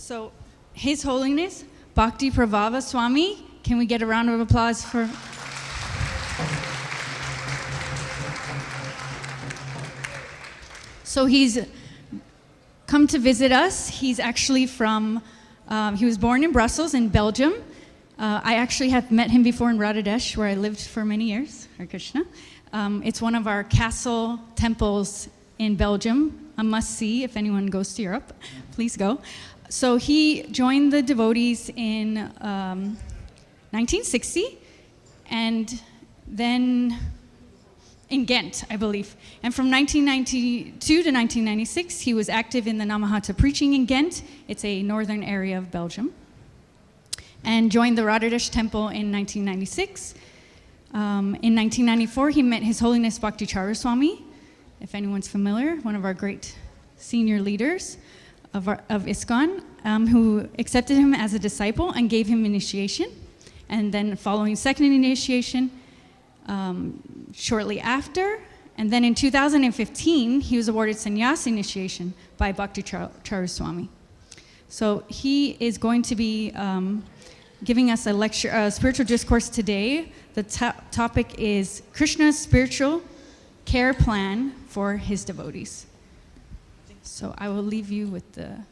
So, His Holiness, Bhakti Prabhava Swami, can we get a round of applause for... So he's come to visit us. He's actually from, he was born in Brussels in Belgium. I actually have met him before in Radhadesh, where I lived for many years, Hare Krishna. It's one of our castle temples in Belgium, a must-see if anyone goes to Europe. Please go. So he joined the devotees in 1960, and then in Ghent, I believe. And from 1992 to 1996, he was active in the Namahata preaching in Ghent. It's a northern area of Belgium. And joined the Radhadesh temple in 1996. In 1994, he met His Holiness Bhakti Swami, if anyone's familiar, one of our great senior leaders of ISKCON, who accepted him as a disciple and gave him initiation. And then following second initiation, shortly after, and then in 2015, he was awarded sannyas initiation by Bhakti Swami. So he is going to be giving us a lecture, a spiritual discourse today. The topic is Krishna's spiritual care plan for his devotees. So I will leave you with the...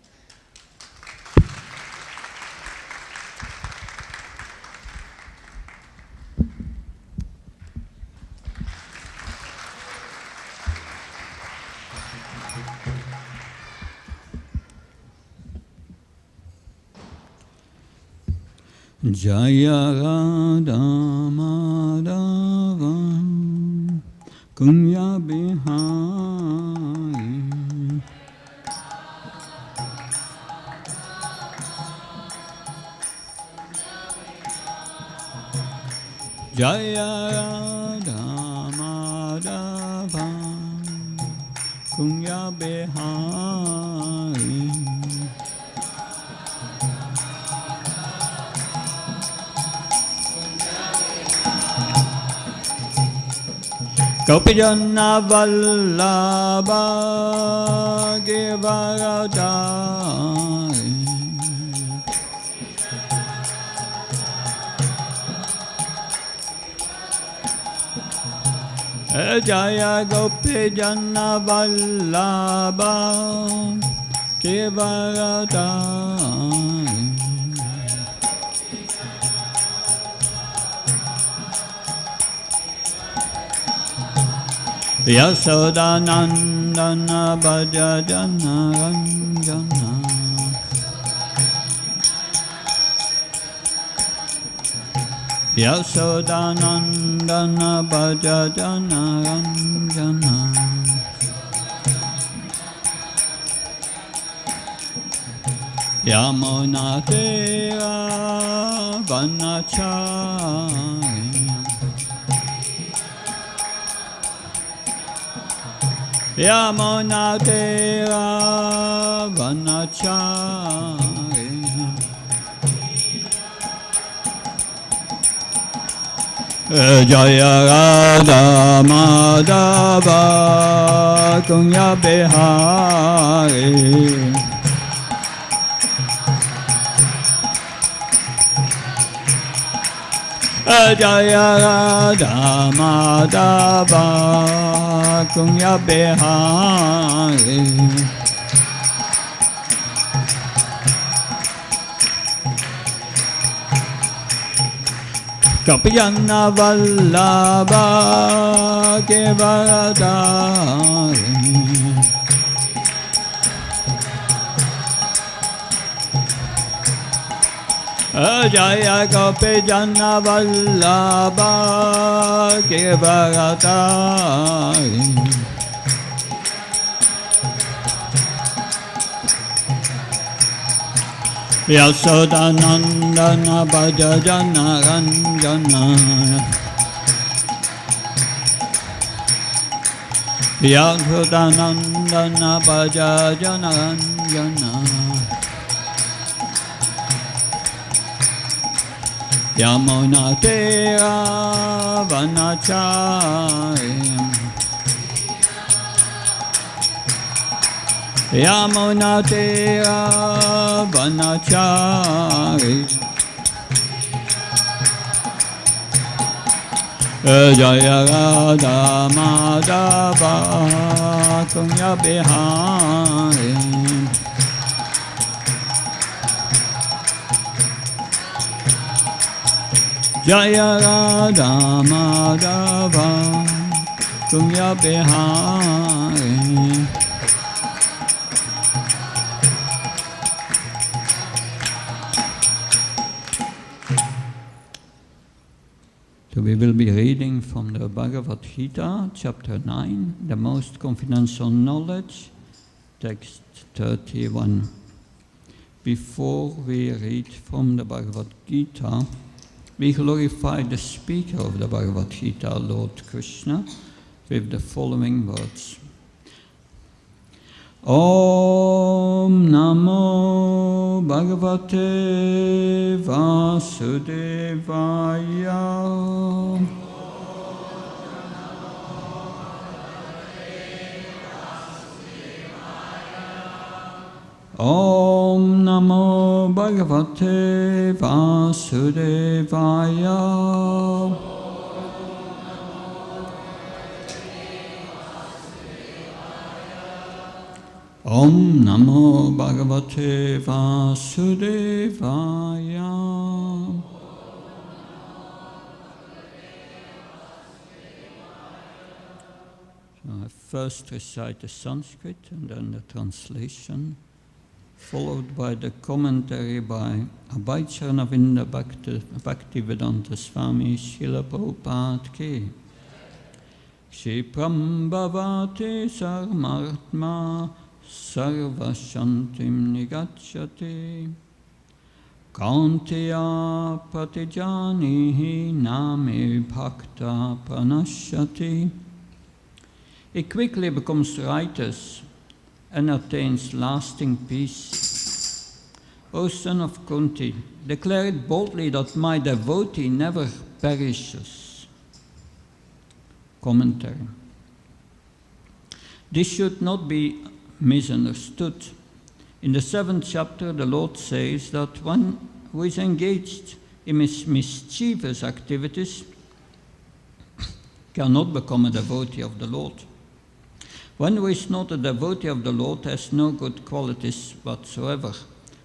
Jaya Radha Madhava Kunya Bihari Jaya Radha Madhava Kunya Bihari Gopijana Vallabha Givaradari Jaya Gopijana Vallabha Givaradari Yasodanandana Bhajajana Ranjana Yasodanandana Bhajajana Ranjana Yamunatera Vanachari Yamunatera Vanachari Jaya Radha Madhava Kunya Bihari Jaya Radha Madhava Kunya Bihari Gopijana Vallabha Givaradari Jaya Gopijana Vallabha Givaradari Yasodanandana Bhajajana Ranjana Yasodanandana Bhajajana Ranjana Yamunatera Vanachari Yamunatira Vanachari Jaya Radha Madhava Kunya Bihari Jaya Radha Madhava Kunya Bihari. So we will be reading from the Bhagavad Gita, chapter 9, the most confidential knowledge, text 31. Before we read from the Bhagavad Gita, we glorify the speaker of the Bhagavad Gita, Lord Krishna, with the following words. Om Namo Bhagavate Vasudevaya. Om Namo Bhagavate Vasudevaya. Om Namo Bhagavate Vasudevaya. So I first recite the Sanskrit and then the translation, followed by the commentary by Abhayacharnavinda Bhaktivedanta Swami Srila Prabhupada Ki. Kshipram bhavati sarmartma sarvashantim nigacchati kaunteya pratijanihi name bhakta pranashyati. He quickly becomes righteous and attains lasting peace. O son of Kunti, declare it boldly that my devotee never perishes. Commentary. This should not be misunderstood. In the 7th chapter, the Lord says that one who is engaged in mischievous activities cannot become a devotee of the Lord. One who is not a devotee of the Lord has no good qualities whatsoever.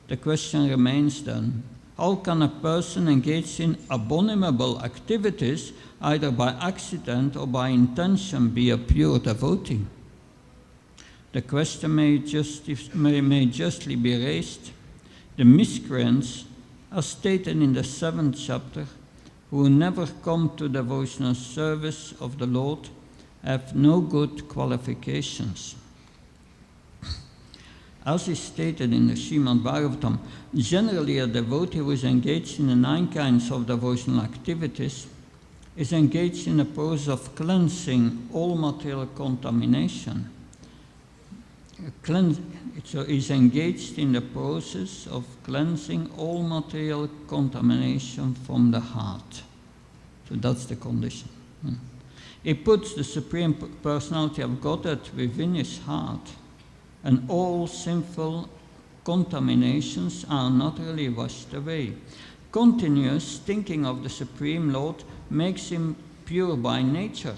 The question remains then, how can a person engaged in abominable activities, either by accident or by intention, be a pure devotee? The question may justly be raised. The miscreants, as stated in the 7th chapter, who never come to devotional service of the Lord, have no good qualifications. As is stated in the Srimad Bhagavatam, generally a devotee who is engaged in the 9 kinds of devotional activities is engaged in a process of cleansing all material contamination. Is engaged in the process of cleansing all material contamination from the heart. So that's the condition. He puts the Supreme Personality of Godhead within his heart, and all sinful contaminations are naturally washed away. Continuous thinking of the Supreme Lord makes him pure by nature.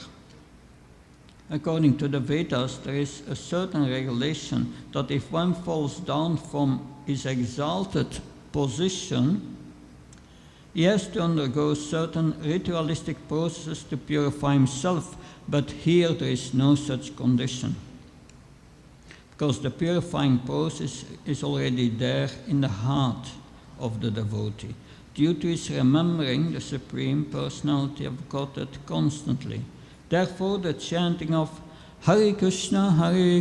According to the Vedas, there is a certain regulation that if one falls down from his exalted position, he has to undergo certain ritualistic processes to purify himself, but here there is no such condition, because the purifying process is already there in the heart of the devotee, due to his remembering the Supreme Personality of Godhead constantly. Therefore, the chanting of Hare Krishna,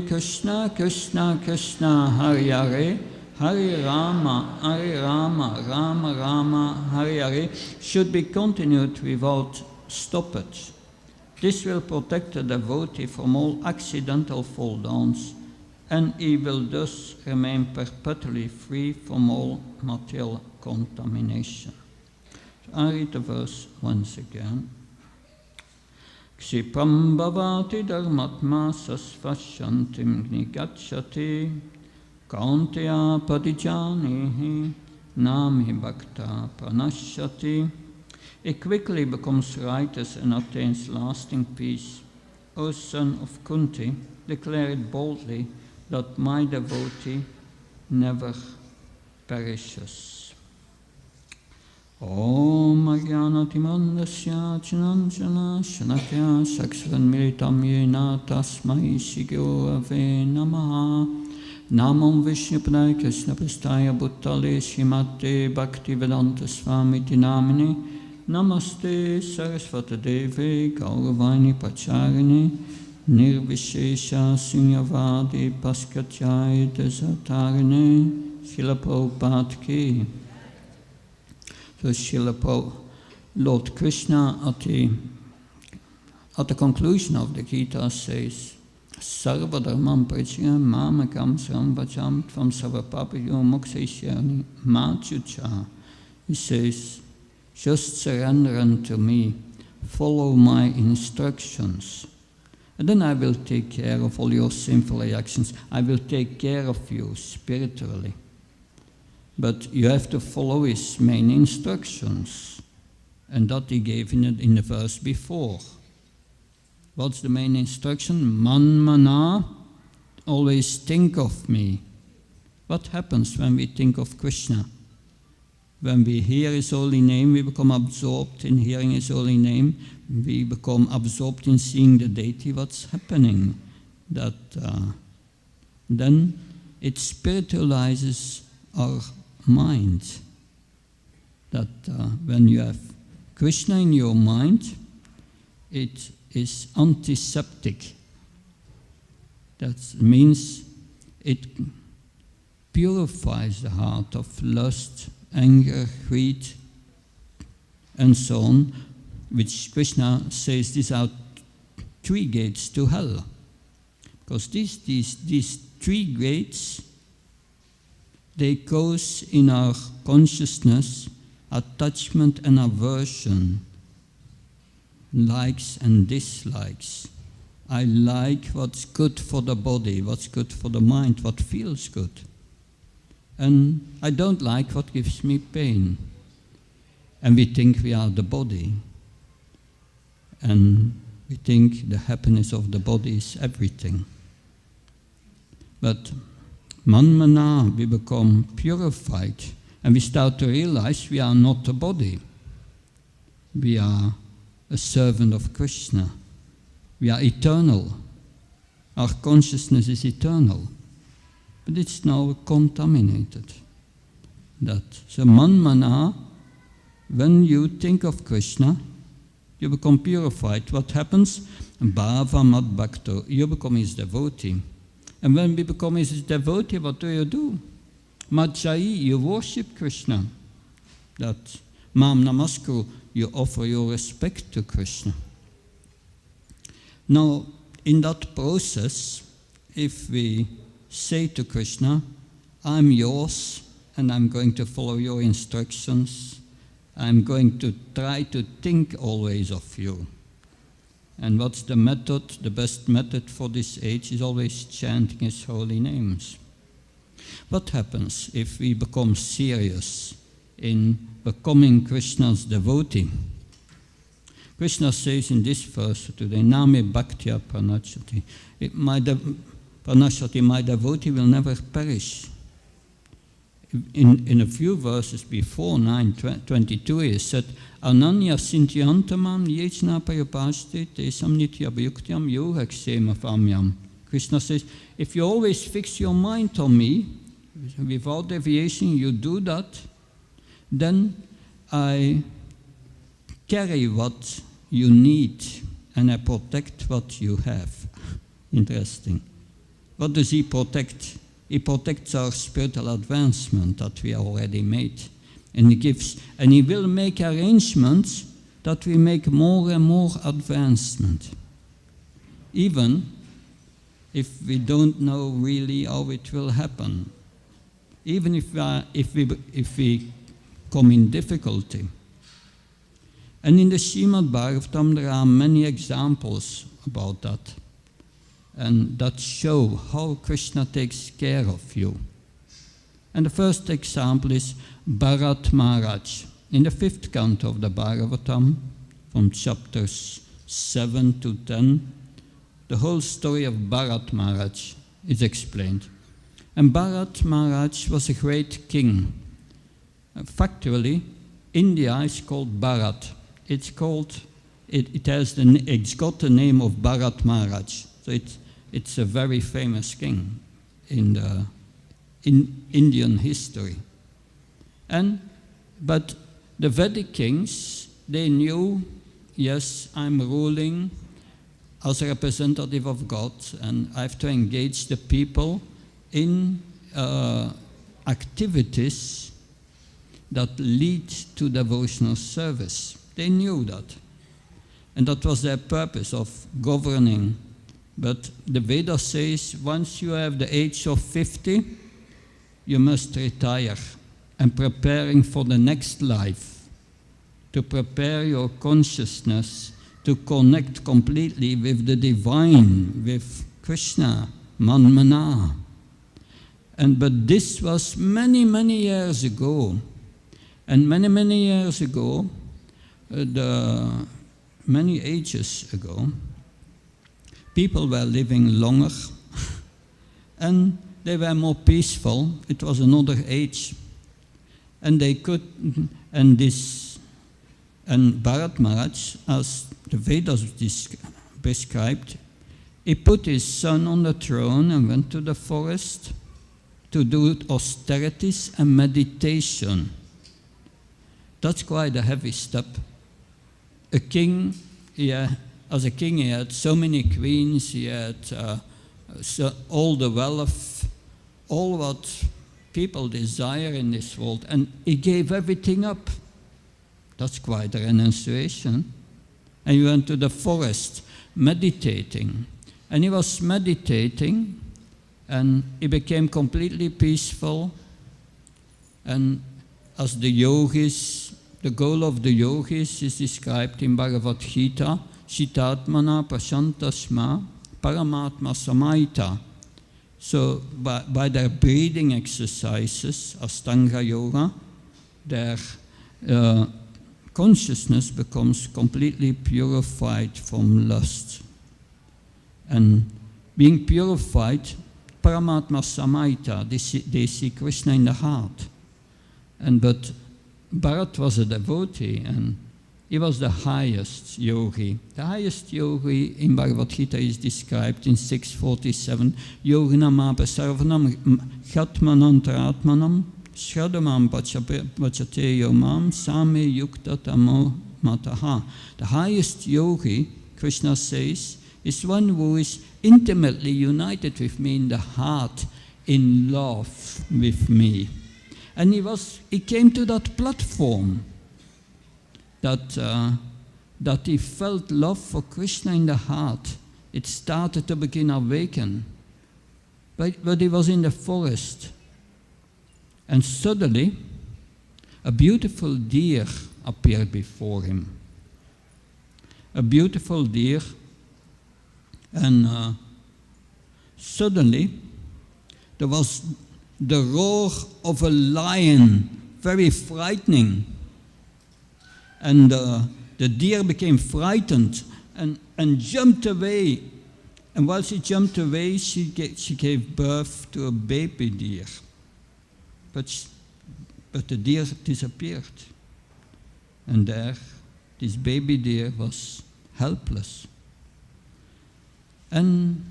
Krishna Krishna, Hare Hare, Hare Rama, Rama Rama, Hare Hare should be continued without stoppage. This will protect the devotee from all accidental fall downs, and he will thus remain perpetually free from all material contamination. So I read the verse once again. Kshipram bhavati dharmatma sasvashantim nigacchati Kaunteya padijanihi nami bhakta pranashyati. It quickly becomes righteous and attains lasting peace. O son of Kunti, declare it boldly that my devotee never perishes. Om Ajnanatimandasya Chinanjana Shanakya Saksvan Militam Yena Tasmai Shigyo Ave Namaha Namam Vishnupadaya Krishna Prastaya Bhuttale Srimate Bhakti Vedanta Swami Namini Namaste Saraswata Deve Gauravani Pacharini Nirvishesha Sunyavadi Paskatyaya Desatarine Srila Prabhupada Ki. So Srila Lord Krishna at the conclusion of the Gita says, Sarva dharmam parityaya mamakam saram vacham tvam sarva papayo mokshaishyami machucha. He says, just surrender unto me, follow my instructions, and then I will take care of all your sinful reactions. I will take care of you spiritually. But you have to follow his main instructions, and that he gave in the verse before. What's the main instruction? Manmana, always think of me. What happens when we think of Krishna? When we hear his holy name, we become absorbed in hearing his holy name. We become absorbed in seeing the deity. What's happening? Then it spiritualizes our mind. That when you have Krishna in your mind, it is antiseptic. That means it purifies the heart of lust, anger, greed, and so on, which Krishna says these are 3 gates to hell. Because these 3 gates, they cause in our consciousness attachment and aversion, likes and dislikes. I like what's good for the body, what's good for the mind, what feels good. And I don't like what gives me pain. And we think we are the body. And we think the happiness of the body is everything. But manmana, we become purified. And we start to realize we are not the body. We are a servant of Krishna. We are eternal. Our consciousness is eternal. But it's now contaminated. So manmana, when you think of Krishna, you become purified. What happens? Bhava mad bhakto. You become his devotee. And when we become his devotee, what do? Madhyayi, you worship Krishna. That mam namaskar, you offer your respect to Krishna. Now, in that process, if we say to Krishna, I'm yours and I'm going to follow your instructions, I'm going to try to think always of you. And what's the method? The best method for this age is always chanting his holy names. What happens if we become serious in becoming Krishna's devotee? Krishna says in this verse today, Name Bhaktya Pranashyati. Pranashyati, my devotee will never perish. In a few verses before, 9:22, he said, Ananya Sintyantamam Yechna Payapashti Tesam Nitya Bhayuktyam Yohaksema Famyam. Krishna says, if you always fix your mind on me, without deviation, you do that, then I carry what you need and I protect what you have. Interesting. What does he protect? He protects our spiritual advancement that we already made. And he will make arrangements that we make more and more advancement. Even if we don't know really how it will happen. Even if we come in difficulty. And in the Srimad Bhagavatam there are many examples about that. And that show how Krishna takes care of you. And the first example is Bharat Maharaj. In the 5th canto of the Bhagavatam, from chapters 7 to 10, the whole story of Bharat Maharaj is explained. And Bharat Maharaj was a great king. Factually, India is called Bharat. It's got the name of Bharat Maharaj. So it's a very famous king in Indian history. But the Vedic kings, they knew, yes, I'm ruling as a representative of God, and I have to engage the people in activities that lead to devotional service. They knew that. And that was their purpose of governing. But the Veda says, once you have the age of 50, you must retire and preparing for the next life, to prepare your consciousness to connect completely with the divine, with Krishna, Manmana. But this was many, many years ago. And many, many years ago, many ages ago, people were living longer and they were more peaceful. It was another age. And they could, and Bharat Maharaj, as the Vedas prescribed, he put his son on the throne and went to the forest to do austerities and meditation. That's quite a heavy step. A king, as a king, he had so many queens, he had all the wealth, all what people desire in this world, and he gave everything up. That's quite a renunciation. And he went to the forest, meditating. And he was meditating, and he became completely peaceful. And as the yogis, the goal of the yogis is described in Bhagavad Gita, Shitatmana Prashantasma Paramatma Samaita. So by their breathing exercises, Astanga Yoga, their consciousness becomes completely purified from lust. And being purified, Paramatma Samaita, they see Krishna in the heart. But Bharat was a devotee, and he was the highest yogi. The highest yogi in Bhagavad Gita is described in 647. Yoginam apasarvanam ghatmanantaratmanam shradamam vachate yomam same yukta tamo mataha. The highest yogi, Krishna says, is one who is intimately united with me in the heart, in love with me. And he came to that platform that he felt love for Krishna in the heart. It started to begin awaken. But he was in the forest. And suddenly, a beautiful deer appeared before him. A beautiful deer. And suddenly, there was the roar of a lion, very frightening. And the deer became frightened and jumped away. And while she jumped away, she gave birth to a baby deer. But the deer disappeared. And there, this baby deer was helpless. And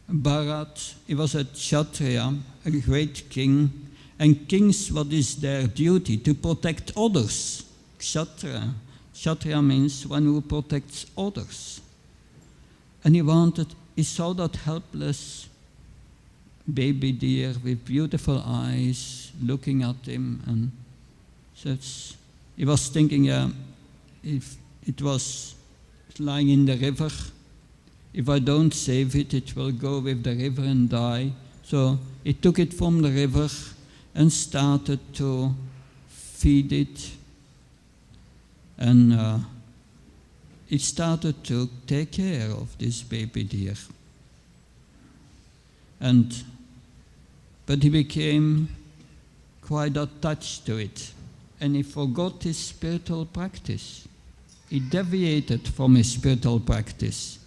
Bharat, he was a Kshatriya, a great king. And kings, what is their duty? To protect others. Kshatriya. Kshatriya means one who protects others. And he saw that helpless baby deer with beautiful eyes looking at him. And so he was thinking, if it was lying in the river, if I don't save it, it will go with the river and die. So he took it from the river and started to feed it. And he started to take care of this baby deer. But he became quite attached to it, and he forgot his spiritual practice. He deviated from his spiritual practice.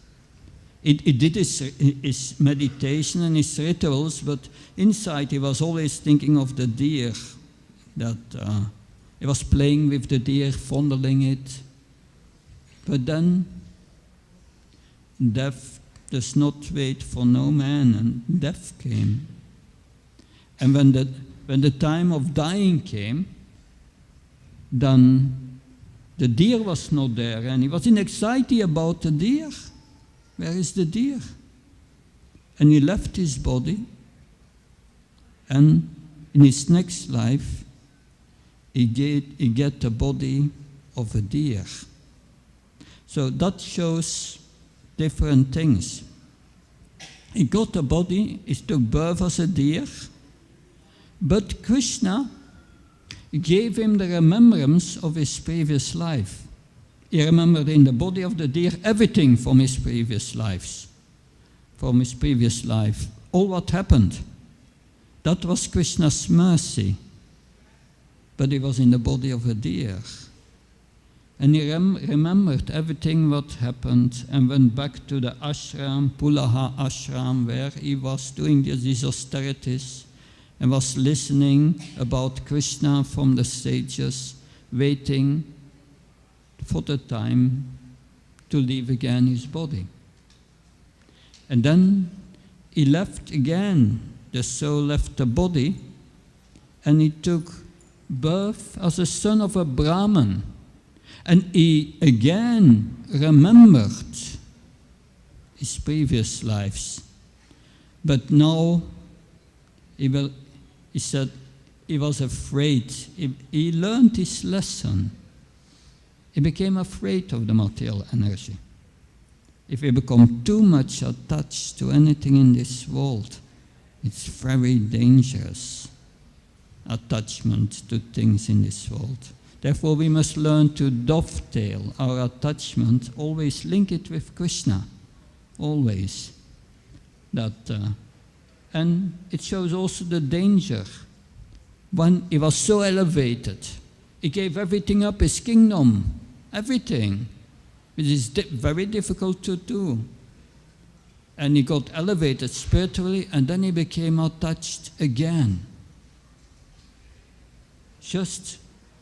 He did his meditation and his rituals, but inside he was always thinking of the deer, that he was playing with the deer, fondling it. But then death does not wait for no man, and death came. And when the time of dying came, then the deer was not there, and he was in anxiety about the deer. Where is the deer? And he left his body, and in his next life, he get the body of a deer. So that shows different things. He got a body, he took birth as a deer, but Krishna gave him the remembrance of his previous life. He remembered in the body of the deer everything from his previous lives, from his previous life, all what happened. That was Krishna's mercy. But he was in the body of a deer. And he remembered everything what happened and went back to the ashram, Pulaha ashram, where he was doing these austerities and was listening about Krishna from the sages, waiting for the time to leave again his body. And then he left again, the soul left the body, and he took birth as a son of a Brahmin. And he again remembered his previous lives. But now he said he was afraid. He learned his lesson. He became afraid of the material energy. If we become too much attached to anything in this world, it's very dangerous, attachment to things in this world. Therefore, we must learn to dovetail our attachment, always link it with Krishna, always. And it shows also the danger. When he was so elevated, he gave everything up, his kingdom, everything, which is very difficult to do. And he got elevated spiritually, and then he became attached again. Just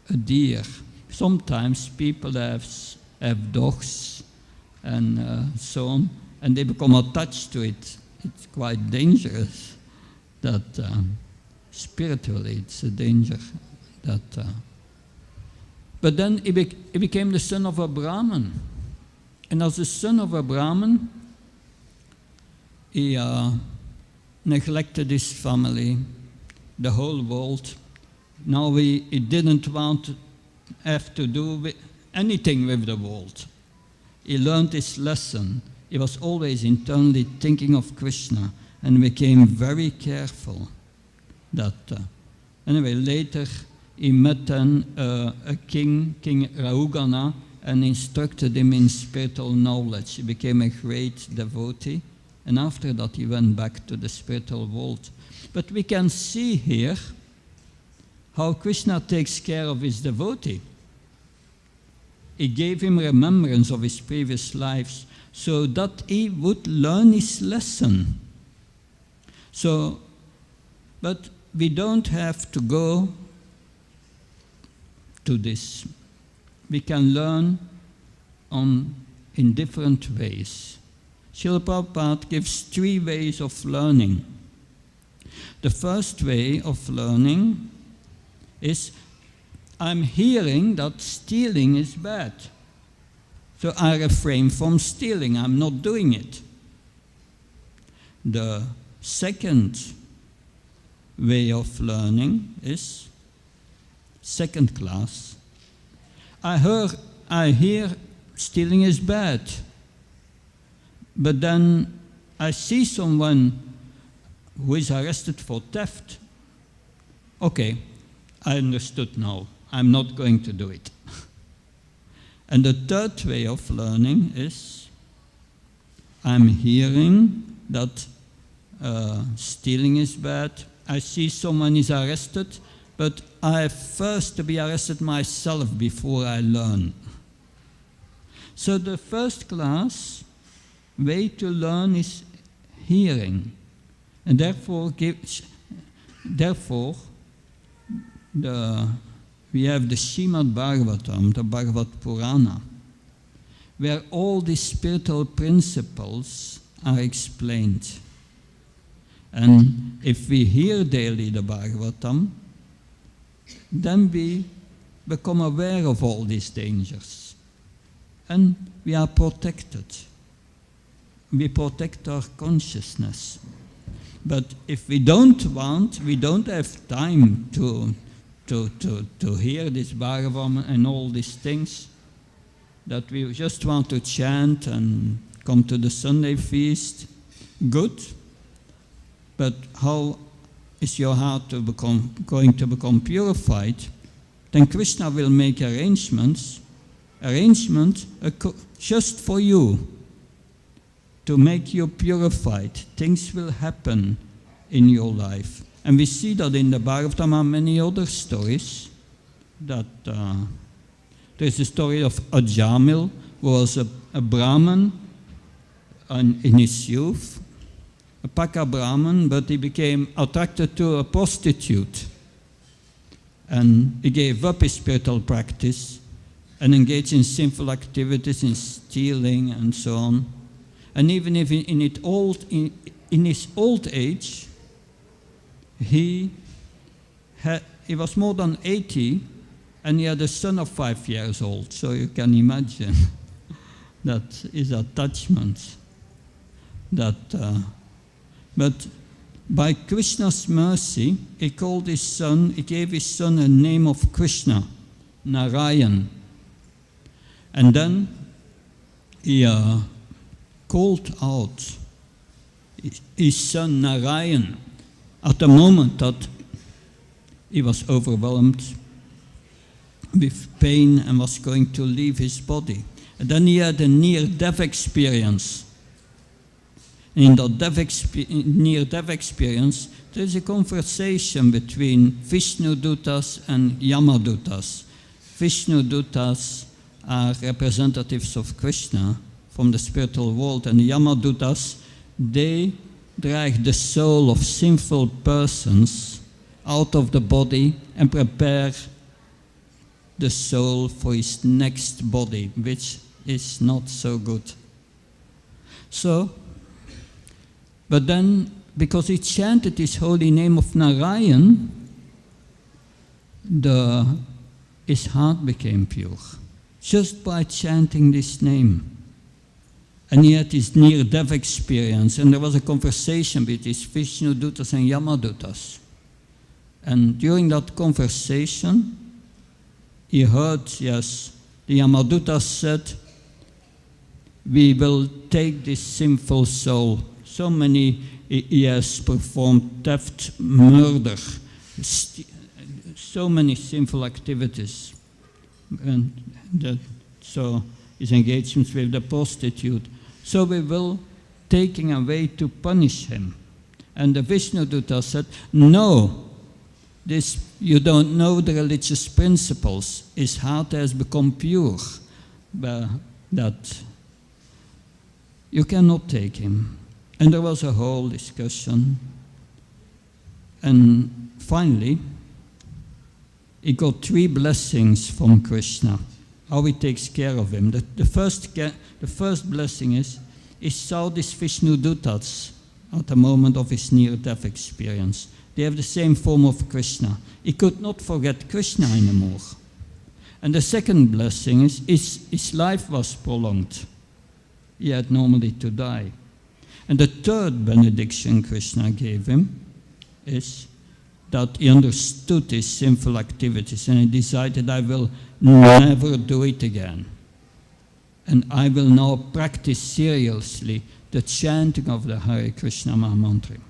a deer. Sometimes people have dogs and so on, and they become attached to it. It's quite dangerous. That spiritually, it's a danger. But then he became the son of a Brahmin, and as the son of a Brahmin, he neglected his family, the whole world. Now he didn't want to have to do anything with the world. He learned his lesson. He was always internally thinking of Krishna and became very careful. Anyway, later he met then a king, King Rahugana, and instructed him in spiritual knowledge. He became a great devotee, and after that he went back to the spiritual world. But we can see here how Krishna takes care of his devotee. He gave him remembrance of his previous lives so that he would learn his lesson. But we don't have to go to this. We can learn in different ways. Srila Prabhupada gives 3 ways of learning. The first way of learning is, I'm hearing that stealing is bad. So I refrain from stealing. I'm not doing it. The second way of learning is second class. I hear stealing is bad. But then I see someone who is arrested for theft. Okay, I understood now. I'm not going to do it. And the third way of learning is, I'm hearing that stealing is bad. I see someone is arrested, but I have first to be arrested myself before I learn. So the first class way to learn is hearing, and therefore we have the Srimad Bhagavatam, the Bhagavad Purana, where all these spiritual principles are explained. And if we hear daily the Bhagavatam, then we become aware of all these dangers. And we are protected. We protect our consciousness. But if we don't have time to hear this Bhagavatam and all these things, that we just want to chant and come to the Sunday feast, good. But how is your heart going to become purified? Then Krishna will make arrangements just for you, to make you purified. Things will happen in your life. And we see that in the Bhagavatam and many other stories. That there's a story of Ajamil, who was a Brahmin in his youth, a Paka Brahmin, but he became attracted to a prostitute. And he gave up his spiritual practice and engaged in sinful activities, in stealing and so on. And even if in his old age, he was more than 80, and he had a son of 5 years old. So you can imagine that his attachment. But by Krishna's mercy, he gave his son a name of Krishna, Narayan. And then he called out his son Narayan at the moment that he was overwhelmed with pain and was going to leave his body. And then he had a near-death experience. In that near-death experience, there is a conversation between Vishnu Dutas and Yamadutas. Vishnu Dutas are representatives of Krishna from the spiritual world, and the Yamadutas, they drag the soul of sinful persons out of the body and prepare the soul for his next body, which is not so good. But then, because he chanted his holy name of Narayan, his heart became pure, just by chanting this name. And he had his near-death experience, and there was a conversation between Vishnu Dutas and Yamadutas. And during that conversation, he heard, yes, the Yamadutas said, we will take this sinful soul. So many, he has performed theft, murder, so many sinful activities. And so his engagements with the prostitute. So we will take him away to punish him. And the Vishnu Dutta said, no, you don't know the religious principles. His heart has become pure, but that you cannot take him. And there was a whole discussion. And finally, he got 3 blessings from Krishna, how he takes care of him. The first blessing is, he saw these Vishnu Duttas at the moment of his near-death experience. They have the same form of Krishna. He could not forget Krishna anymore. And the second blessing is, his life was prolonged. He had normally to die. And the third benediction Krishna gave him is that he understood his sinful activities and he decided, I will never do it again. And I will now practice seriously the chanting of the Hare Krishna Mahamantra.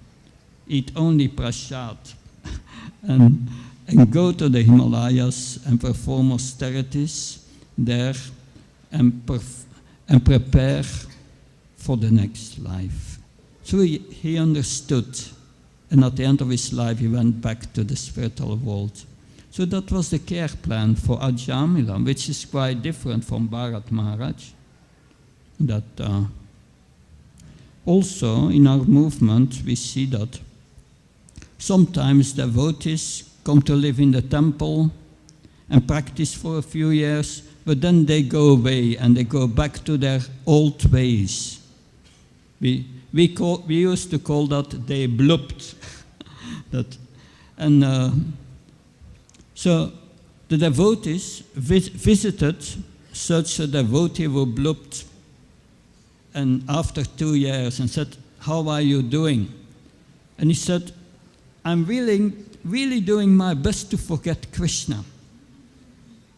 Eat only prasad and go to the Himalayas and perform austerities there and prepare for the next life. So he understood, and at the end of his life he went back to the spiritual world. So that was the care plan for Ajamila, which is quite different from Bharat Maharaj. That also in our movement we see that sometimes devotees come to live in the temple and practice for a few years, but then they go away and they go back to their old ways. We used to call that they blooped. So the devotees visited such a devotee who blooped, and after 2 years, and said, "How are you doing?" And he said, "I'm really doing my best to forget Krishna,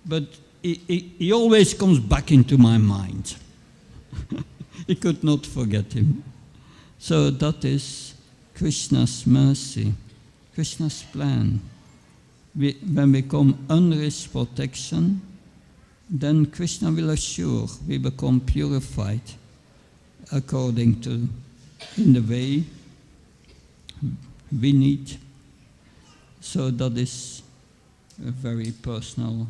but he always comes back into my mind." He could not forget him. So that is Krishna's mercy, Krishna's plan. When we come under his protection, then Krishna will assure we become purified according to in the way we need. So that is a very personal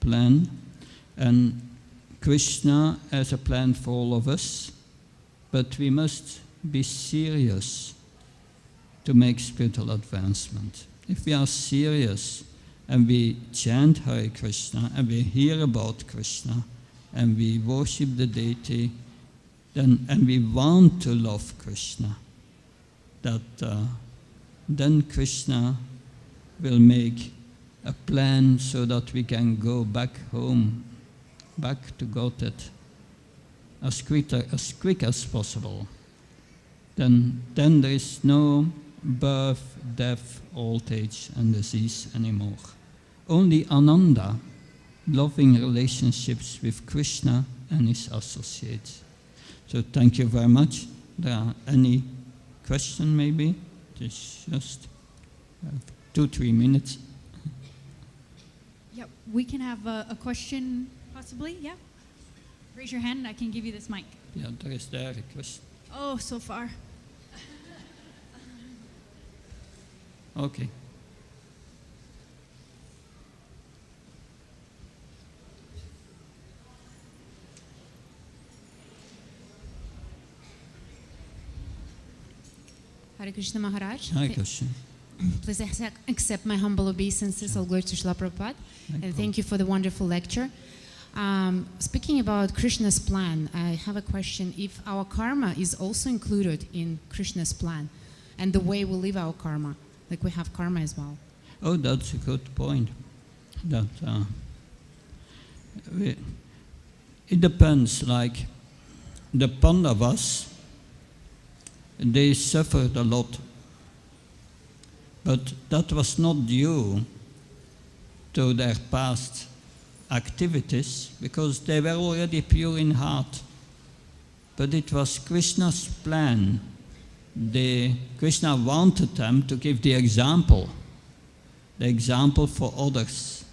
plan, and Krishna has a plan for all of us, but we must be serious to make spiritual advancement. If we are serious and we chant Hare Krishna and we hear about Krishna and we worship the deity, and we want to love Krishna, then Krishna will make a plan so that we can go back home, back to Godhead as quick as possible. Then there is no birth, death, old age and disease anymore. Only Ananda, loving relationships with Krishna and his associates. So thank you very much. There are any question maybe? It's just 2-3 minutes. Yeah, we can have a question possibly, yeah? Raise your hand and I can give you this mic. Yeah, there is there a question. Oh, so far. Okay. Hare Krishna Maharaj. Hare Krishna. Please accept my humble obeisances. All glory to Srila Prabhupada. And thank you for the wonderful lecture. Speaking about Krishna's plan, I have a question. If our karma is also included in Krishna's plan and the way we live our karma, like we have karma as well. Oh, that's a good point. That it depends. Like the Pandavas, they suffered a lot, but that was not due to their past activities, because they were already pure in heart. But it was Krishna's plan. Krishna wanted them to give the example for others,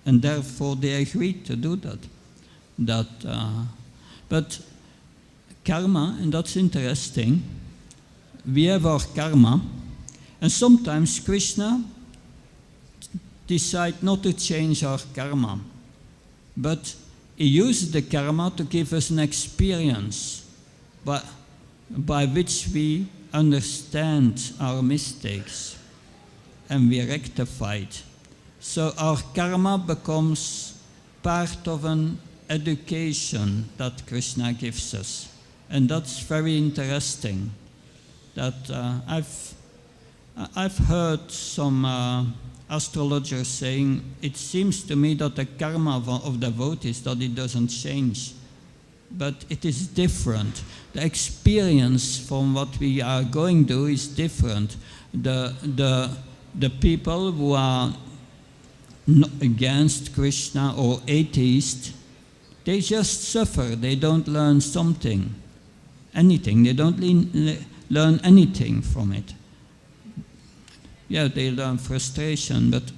and therefore they agreed to do that. But karma, and that's interesting, we have our karma, and sometimes Krishna decides not to change our karma, but he uses the karma to give us an experience by which we understand our mistakes and we rectify it. So our karma becomes part of an education that Krishna gives us, and that's very interesting. That I've heard some astrologers saying, it seems to me that the karma of devotees, that it doesn't change, but it is different. The experience from what we are going to is different. The people who are not against Krishna or atheist, they just suffer. They don't learn anything. They don't learn anything from it. Yeah, they learn frustration, but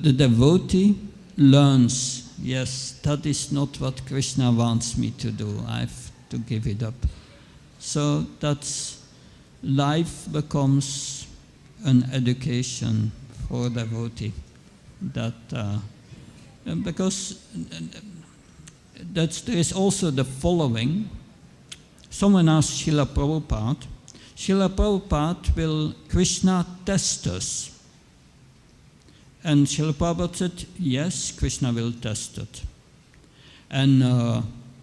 the devotee learns, yes, that is not what Krishna wants me to do. I have to give it up. So life becomes an education for a devotee. That because there is also the following. Someone asked Srila Prabhupada, Srila Prabhupada, will Krishna test us? And Srila Prabhupada said, yes, Krishna will test it. And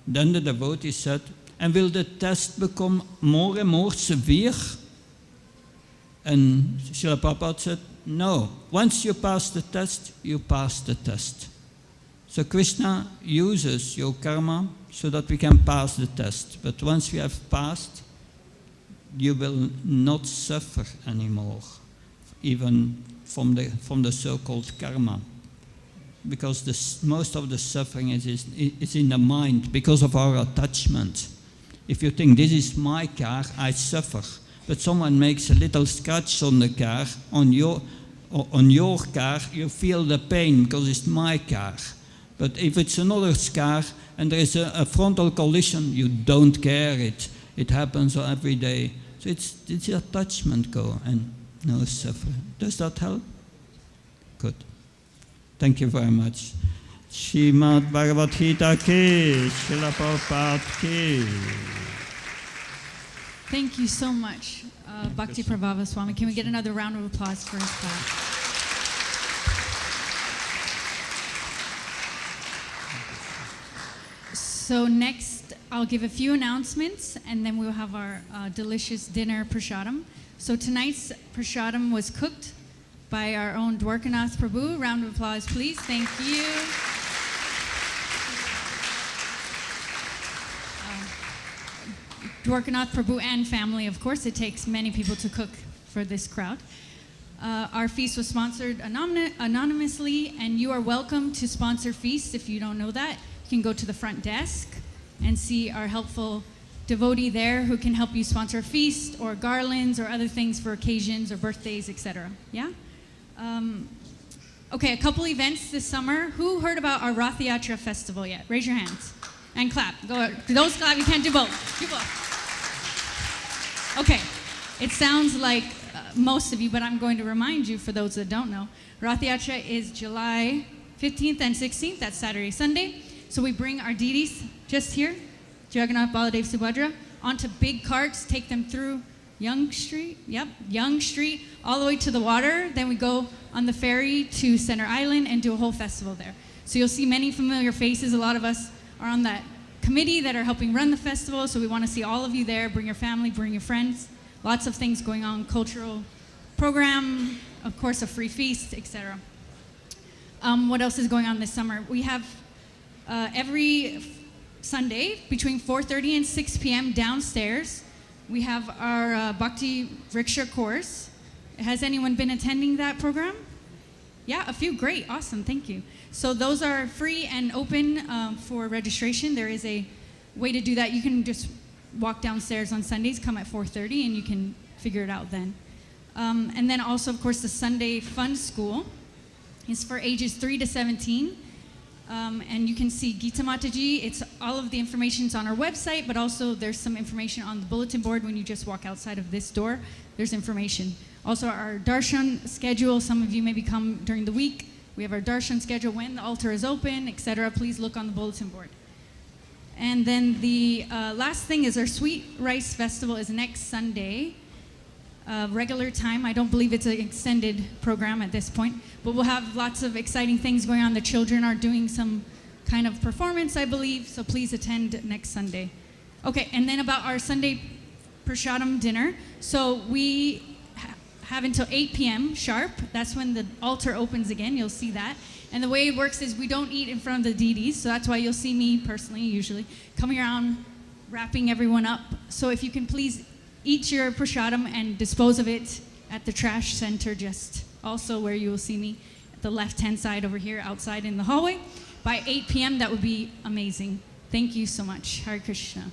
then the devotee said, and will the test become more and more severe? And Srila Prabhupada said, no. Once you pass the test, you pass the test. So Krishna uses your karma so that we can pass the test. But once we have passed, you will not suffer anymore, even from the so-called karma. Because most of the suffering is in the mind because of our attachment. If you think, this is my car, I suffer. But someone makes a little scratch on the car, on your car, you feel the pain because it's my car. But if it's another car and there is a frontal collision, you don't care. It happens every day. So it's attachment go and no suffering. Does that help? Good. Thank you very much. Srimad Bhagavad Gita ki, Srila Prabhupada ki. Thank you so much, Bhakti Prabhava Swami. Can we get another round of applause for his class? So next, I'll give a few announcements, and then we'll have our delicious dinner prasadam. So tonight's prasadam was cooked by our own Dwarkanath Prabhu. Round of applause, please. Thank you. Dwarkanath Prabhu and family, of course. It takes many people to cook for this crowd. Our feast was sponsored anonymously, and you are welcome to sponsor feasts if you don't know that. You can go to the front desk and see our helpful devotee there who can help you sponsor a feast or garlands or other things for occasions or birthdays, etc. Yeah? Okay, a couple events this summer. Who heard about our Rath Yatra festival yet? Raise your hands and clap. Go. Those clap, you can't do both. Do both. Okay, it sounds like most of you, but I'm going to remind you for those that don't know. Rath Yatra is July 15th and 16th. That's Saturday, Sunday. So we bring our deities just here, Jagannath, Baladev, Subhadra, onto big carts, take them through Yonge Street, Yonge Street, all the way to the water. Then we go on the ferry to Center Island and do a whole festival there. So you'll see many familiar faces. A lot of us are on that committee that are helping run the festival, so we want to see all of you there. Bring your family, bring your friends. Lots of things going on, cultural program, of course a free feast, etc. What else is going on this summer? We have every Sunday between 4:30 and 6 p.m. downstairs, we have our Bhakti Rickshaw course. Has anyone been attending that program? Yeah, a few. Great, awesome, thank you. So those are free and open for registration. There is a way to do that. You can just walk downstairs on Sundays, come at 4:30, and you can figure it out then. And then also, of course, the Sunday Fun School is for ages 3 to 17. And you can see Gita Mataji. It's all of the information's on our website, but also there's some information on the bulletin board when you just walk outside of this door. There's information. Also our darshan schedule. Some of you maybe come during the week. We have our darshan schedule when the altar is open, etc. Please look on the bulletin board. And then the last thing is our Sweet Rice Festival is next Sunday. Regular time. I don't believe it's an extended program at this point, but we'll have lots of exciting things going on. The children are doing some kind of performance, I believe, so please attend next Sunday. Okay, and then about our Sunday prasadam dinner. So we have until 8 p.m. sharp. That's when the altar opens again. You'll see that. And the way it works is we don't eat in front of the deities, so that's why you'll see me personally, usually, coming around, wrapping everyone up. So if you can please eat your prasadam and dispose of it at the trash center, just also where you will see me at the left-hand side over here outside in the hallway. By 8 p.m., that would be amazing. Thank you so much. Hare Krishna.